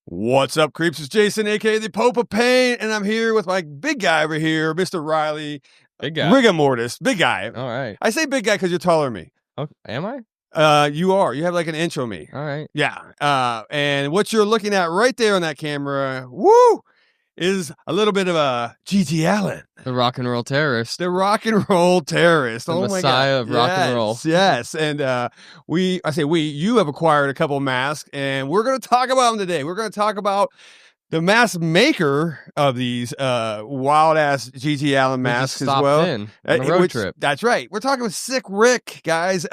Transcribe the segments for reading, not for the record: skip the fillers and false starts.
What's up, creeps? It's Jason, aka the Pope of Pain, and I'm here with my big guy over here, Mr. Riley. Big guy. Rigor mortis. Big guy. All right. I say big guy because you're taller than me. Oh, am I? You are. You have like an inch on me. All right. Yeah. And what you're looking at right there on that camera, woo, is a little bit of a GG Allin. The rock and roll terrorist. The rock and roll terrorist. The oh my God. Messiah of rock and roll. Yes. And you have acquired a couple of masks, and we're going to talk about them today. We're going to talk about the mask maker of these wild ass GG Allin masks as well. On a road trip. That's right. We're talking with SikRik, guys.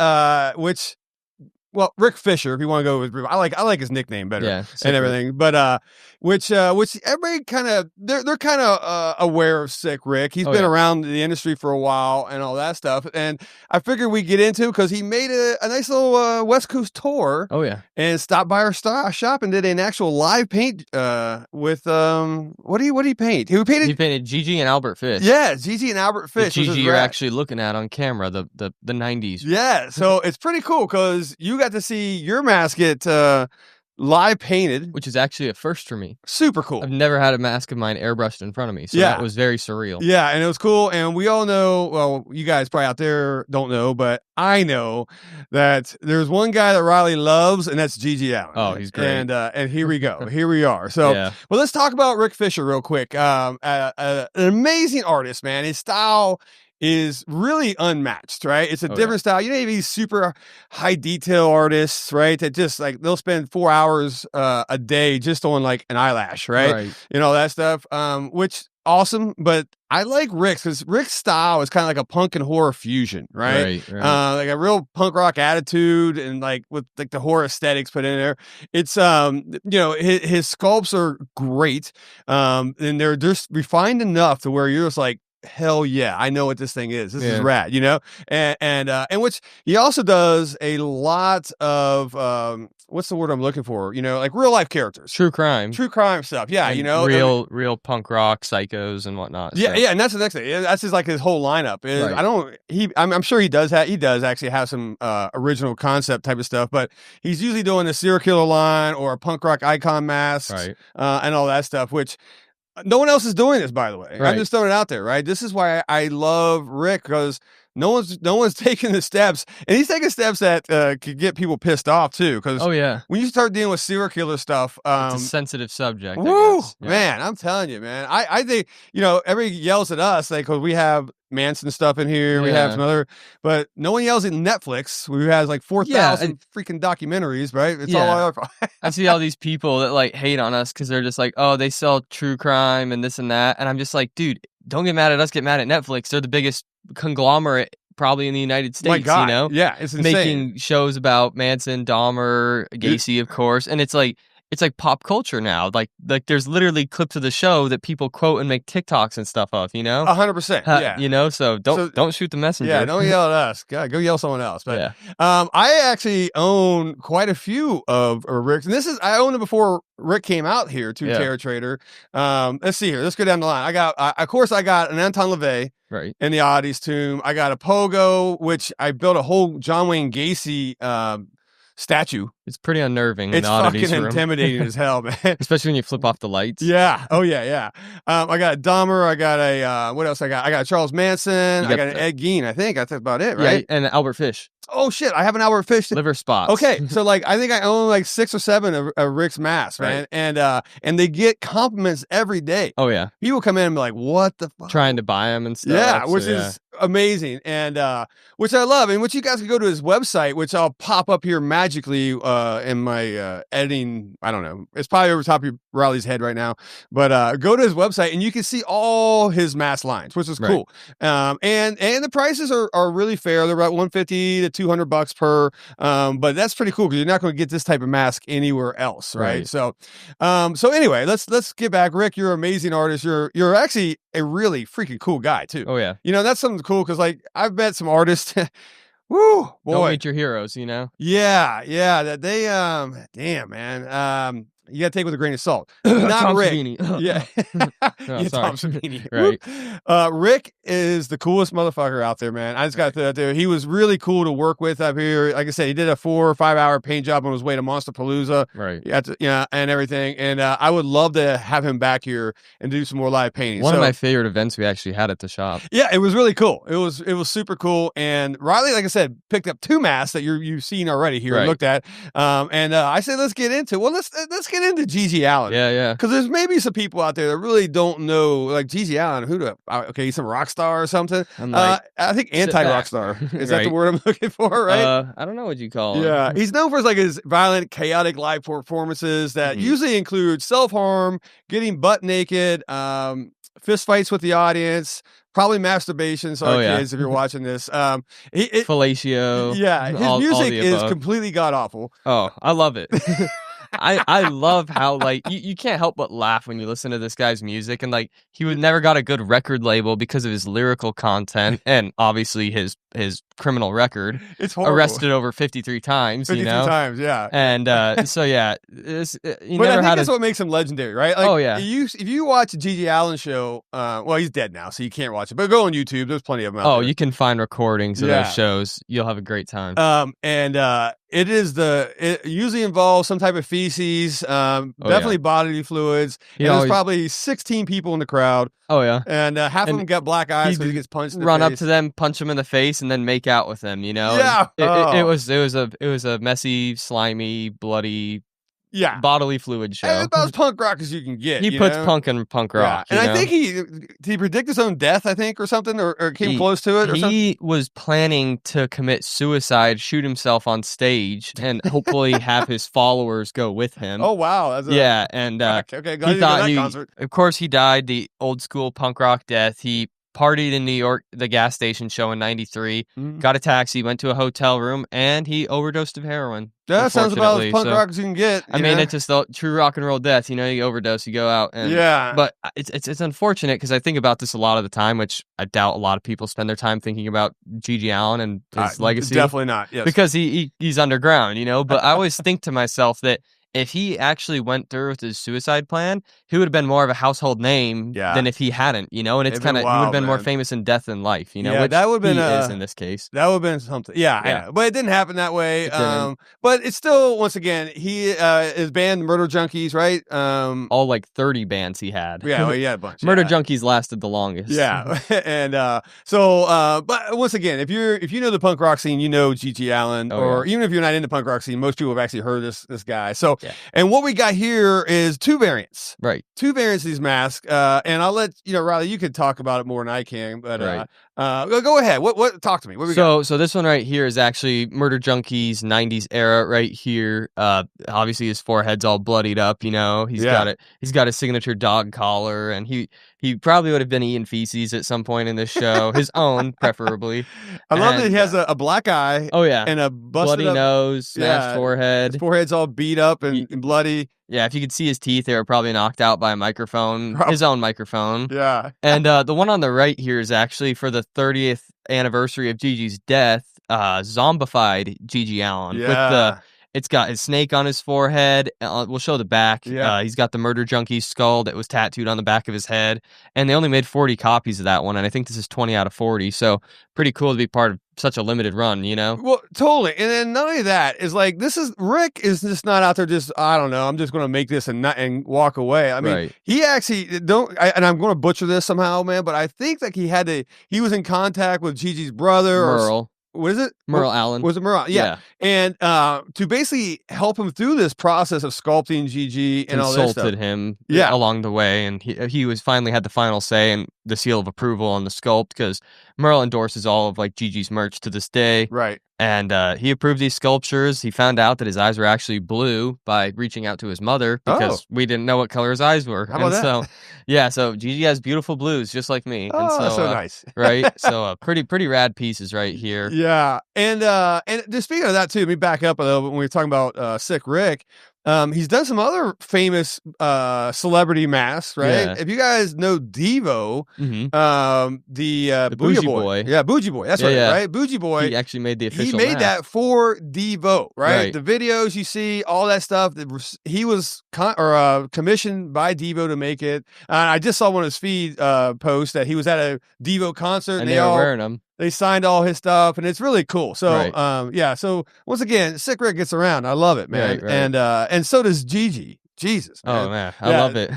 Well, Rick Fisher, if you want to go with, I like his nickname better, yeah, and everything. But which everybody kind of they're kind of aware of SikRik. He's been around the industry for a while and all that stuff. And I figured we get into because he made a nice little West Coast tour. Oh yeah, and stopped by our shop and did an actual live paint with what did he paint? He painted GG and Albert Fish. Yeah, GG and Albert Fish. The GG you're actually looking at on camera, the 90s. Yeah, so it's pretty cool because you got to see your mask get live painted, which is actually a first for me. Super cool. I've never had a mask of mine airbrushed in front of me, so that was very surreal. Yeah, and it was cool. And we all know, well, you guys probably out there don't know, but I know that there's one guy that Riley loves, and that's GG Allin. Oh, he's great. And here we go. Here we are. So, well, let's talk about Rick Fisher real quick. An amazing artist, man. His style is really unmatched, right? It's a different style. You know, these super high detail artists, right? That just like they'll spend 4 hours a day just on like an eyelash, right? You know, that stuff. Which awesome, but I like Rick's because Rick's style is kind of like a punk and horror fusion, right? Like a real punk rock attitude and like with like the horror aesthetics put in there. It's you know, his sculpts are great. And they're just refined enough to where you're just like, hell yeah, I know what this thing is. This is rad, you know? And which he also does a lot of what's the word I'm looking for? You know, like real life characters. True crime stuff. Yeah, and you know, real punk rock psychos and whatnot. Yeah, and that's the next thing. That's just like his whole lineup. I'm sure he does actually have some original concept type of stuff, but he's usually doing a serial killer line or a punk rock icon mask, and all that stuff, which no one else is doing this, by the way. I'm just throwing it out there, right? This is why I love Rick, because no one's taking the steps, and he's taking steps that could get people pissed off too. Because when you start dealing with serial killer stuff, it's a sensitive subject. Woo, man, I'm telling you, man. I think, you know, everybody yells at us like, because we have Manson stuff in here, we have some other, but no one yells at Netflix, who has like 4,000 freaking documentaries, right? It's all our fault. I see all these people that like hate on us because they're just like, oh, they sell true crime and this and that, and I'm just like, dude, don't get mad at us, get mad at Netflix. They're the biggest conglomerate probably in the United States. My God. You know, it's insane. Making shows about Manson, Dahmer, Gacy, of course, and it's like pop culture now. Like there's literally clips of the show that people quote and make TikToks and stuff of, you know? 100%. Yeah. You know, so don't shoot the messenger. Yeah, don't yell at us. God, go yell someone else. But I actually own quite a few of Rick's. And I owned it before Rick came out here to Terror Trader. Let's see here. Let's go down the line. I got an Anton LaVey. Right. In the Oddities Tomb. I got a Pogo, which I built a whole John Wayne Gacy statue. It's pretty unnerving. It's fucking intimidating as hell, man. Especially when you flip off the lights. Yeah. Oh yeah. I got a Dahmer. I got a what else? I got a Charles Manson. I got an Ed Gein. I think that's about it, right? Yeah, and Albert Fish. Oh shit! I have an Albert Fish liver spots. Okay, so like I think I own like 6 or 7 of Rick's masks, man, and they get compliments every day. Oh yeah, people come in and be like, "What the fuck?" Trying to buy them and stuff. Yeah, which is amazing, and which I love, and which you guys can go to his website, which I'll pop up here magically in my editing. I don't know, it's probably over top of Riley's head right now, but go to his website and you can see all his mask lines, which is cool. And the prices are really fair. They're about $150 to $200 per, but that's pretty cool because you're not going to get this type of mask anywhere else, right? So anyway, let's get back. Rick, you're an amazing artist. You're actually a really freaking cool guy too. Oh yeah, you know, that's something cool because like I've met some artists. Woo, boy. Don't meet your heroes, you know. Yeah, that they damn, man. you got to take it with a grain of salt. Not Tom Rick. Savini. Yeah. Yeah, Tom Savini. Right. Rick is the coolest motherfucker out there, man. I just got to throw that there. He was really cool to work with up here. Like I said, he did a 4 or 5 hour paint job on his way to Monsterpalooza. Right. Yeah, and everything. And I would love to have him back here and do some more live painting. One of my favorite events we actually had at the shop. Yeah, it was really cool. It was super cool. And Riley, like I said, picked up 2 masks that you've seen already here and looked at. And I said, let's get into. Well, let's get into GG Allin. Yeah. Because there's maybe some people out there that really don't know, like GG Allin. Okay, he's some rock star or something. I think anti-rock star. Is that the word I'm looking for? Right? I don't know what you call him. Yeah, he's known for his violent, chaotic live performances that usually include self-harm, getting butt naked, fist fights with the audience, probably masturbation. Sorry, kids, if you're watching this. Fellatio. Yeah, his music is completely god awful. Oh, I love it. I love how like you can't help but laugh when you listen to this guy's music, and like he would never got a good record label because of his lyrical content and obviously his criminal record. It's horrible. Arrested over 53 times. 53 times, yeah. And so yeah, but I think that's what makes him legendary, right? Like, if you watch a GG Allin show, well, he's dead now, so you can't watch it. But go on YouTube. There's plenty of them out there. You can find recordings of those shows. You'll have a great time. It usually involves some type of feces, definitely bodily fluids. And there's probably 16 people in the crowd. Oh yeah, and half of them got black eyes, so he gets punched. Run up to them, punch them in the face, and then make out with them. You know, it was a messy, slimy, bloody. Yeah, bodily fluid show. And about as punk rock as you can get. He puts punk in punk rock. And I think he predict his own death, I think, or something, or came close to it. Or he was planning to commit suicide, shoot himself on stage, and hopefully have his followers go with him. Oh wow! And okay, glad he thought that concert. Of course, he died the old school punk rock death. He partied in New York, the gas station show in '93, got a taxi, went to a hotel room, and he overdosed of heroin. That sounds about as punk rock as you can get. I mean, it's just the true rock and roll death. You know, you overdose, you go out. And, but it's unfortunate because I think about this a lot of the time, which I doubt a lot of people spend their time thinking about GG Allin and his legacy. Definitely not, yes. Because he's underground, you know? But I always think to myself that if he actually went through with his suicide plan, he would have been more of a household name than if he hadn't, you know? And it's kind of, he would have been more famous in death than life, you know? Yeah, which that would have been is in this case. That would have been something. Yeah. But it didn't happen that way. But it's still, once again, his band Murder Junkies, right? All like 30 bands he had. Yeah, well, he had a bunch. Murder Junkies lasted the longest. Yeah. And but once again, if you know the punk rock scene, you know GG Allin, even if you're not in the punk rock scene, most people have actually heard this guy. So and what we got here is 2 variants. Right. 2 variants of these masks. And I'll let Riley, you could talk about it more than I can, but go ahead. What talk to me. What we got? So this one right here is actually Murder Junkies 90s era right here. Obviously his forehead's all bloodied up, you know. He's got a signature dog collar, and he probably would have been eating feces at some point in this show. His own, preferably. I love that he has a black eye. Oh yeah. And a busted bloody nose, smashed forehead. His forehead's all beat up and bloody. Yeah, if you could see his teeth, they were probably knocked out by a microphone, his own microphone. Yeah. And the one on the right here is actually for the 30th anniversary of GG's death, zombified GG Allin. Yeah. It's got his snake on his forehead. We'll show the back. Yeah. He's got the Murder Junkie skull that was tattooed on the back of his head. And they only made 40 copies of that one. And I think this is 20 out of 40. So pretty cool to be part of such a limited run, you know? Well, totally. And then not only that, is like, Rick is just not out there just, I don't know, I'm just going to make this and walk away. I mean, he actually and I'm going to butcher this somehow, man, but I think that he was in contact with Gigi's brother. Merle. What is it? Merle Allin. Was it Merle? Yeah. And to basically help him through this process of sculpting GG and all this stuff. Consulted him along the way, and he was finally had the final say and the seal of approval on the sculpt, because Merle endorses all of like GG's merch to this day. Right. And he approved these sculptures. He found out that his eyes were actually blue by reaching out to his mother, because we didn't know what color his eyes were. How about that? So GG has beautiful blues just like me. Oh, and so nice. Right? So pretty rad pieces right here. Yeah. And just speaking of that too, let me back up a little bit when we were talking about SikRik. He's done some other famous celebrity masks, right? Yeah. If you guys know Devo, the Bougie Boy. Yeah, Bougie Boy. That's right? Bougie Boy. He actually made the official He made mask. that for Devo, right? The videos you see, all that stuff. He was commissioned by Devo to make it. I just saw one of his feed posts that he was at a Devo concert. And they were wearing them. They signed all his stuff, and it's really cool. So, yeah. So once again, SikRik gets around. I love it, man. Right. And so does GG. Jesus. Man. Oh man, I love it.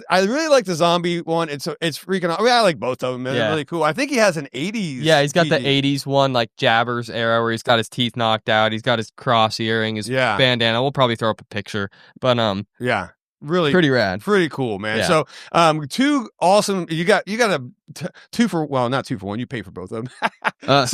I really like the zombie one. It's freaking out. I mean, I like both of them, man. They're really cool. I think he has an 80s. Yeah, he's got GG. the 80s one, like Jabbers era, where he's got his teeth knocked out. He's got his cross earring, his bandana. We'll probably throw up a picture, but yeah. Really pretty rad, pretty cool, man. Yeah. So two awesome. You got a two for, well, not 2 for 1. You pay for both of them.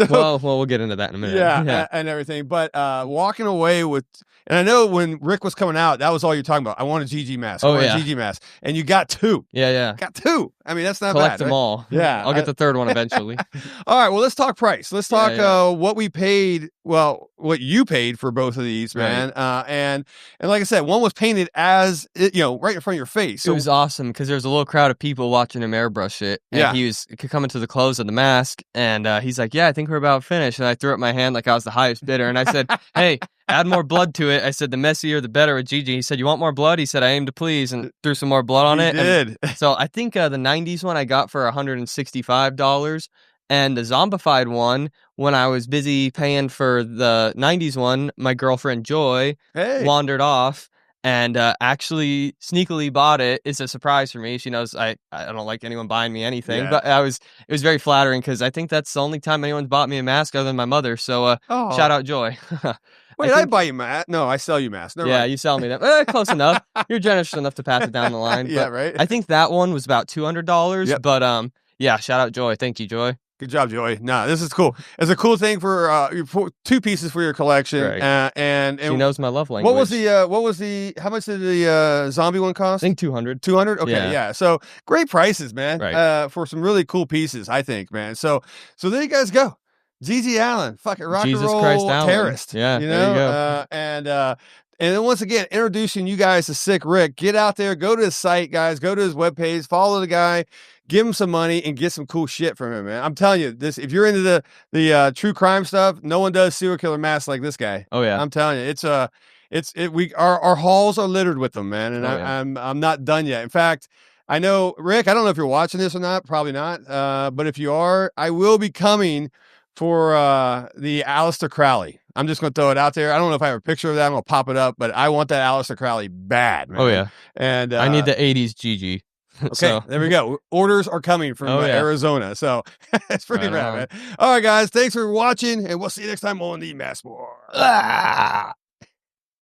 Well, we'll get into that in a minute. Yeah. And everything. But walking away with, and I know when Rick was coming out, that was all you're talking about. I want a GG mask. I want a GG mask, and you got 2. Yeah. Got 2. I mean, that's not Collect bad. Them all. Yeah, I'll get the third one eventually. All right. Well, let's talk price. Let's talk what we paid. Well, what you paid for both of these, man. And like I said, one was painted as right in front of your face. So it was awesome because there was a little crowd of people watching him airbrush it. And he was coming to the close of the mask, and he's like, "Yeah, I think we're about finished." And I threw up my hand like I was the highest bidder, and I said, "Hey, add more blood to it." I said, "The messier, the better." With GG, he said, "You want more blood?" He said, "I aim to please," and threw some more blood on it. Did. And so I think the 90s one I got for $165, and the zombified one, when I was busy paying for the 90s one, my girlfriend Joy wandered off and actually sneakily bought it. It's a surprise for me. She knows I don't like anyone buying me anything, but it was very flattering because I think that's the only time anyone's bought me a mask other than my mother. So shout out Joy. Wait, I buy you mask? No, I sell you masks. Yeah, you sell me that. Close enough. You're generous enough to pass it down the line. Yeah, right. I think that one was about $200. Yep. But yeah, shout out Joy. Thank you, Joy. Good job, Joy. No, this is cool. It's a cool thing for 2 pieces for your collection. Right. And she knows my love language. What was the how much did the zombie one cost? I think 200. 200? Okay, yeah. So great prices, man. Right. For some really cool pieces, I think, man. So there you guys go. GG Allin, fucking rock and roll terrorist. Yeah, you know? There you go. And then once again, introducing you guys to SikRik. Get out there, go to his site, guys. Go to his webpage, follow the guy, give him some money, and get some cool shit from him, man. I'm telling you, this. If you're into the true crime stuff, no one does serial killer masks like this guy. Oh yeah, I'm telling you, our halls are littered with them, man. And I'm not done yet. In fact, I know, Rick. I don't know if you're watching this or not. Probably not. But if you are, I will be coming for the Aleister Crowley. I'm just going to throw it out there. I don't know if I have a picture of that. I'm going to pop it up, but I want that Aleister Crowley bad, man. Oh, yeah. And I need the 80s GG. Okay, there we go. Orders are coming from Arizona. So it's pretty rad, man. All right, guys. Thanks for watching, and we'll see you next time on the Mask War.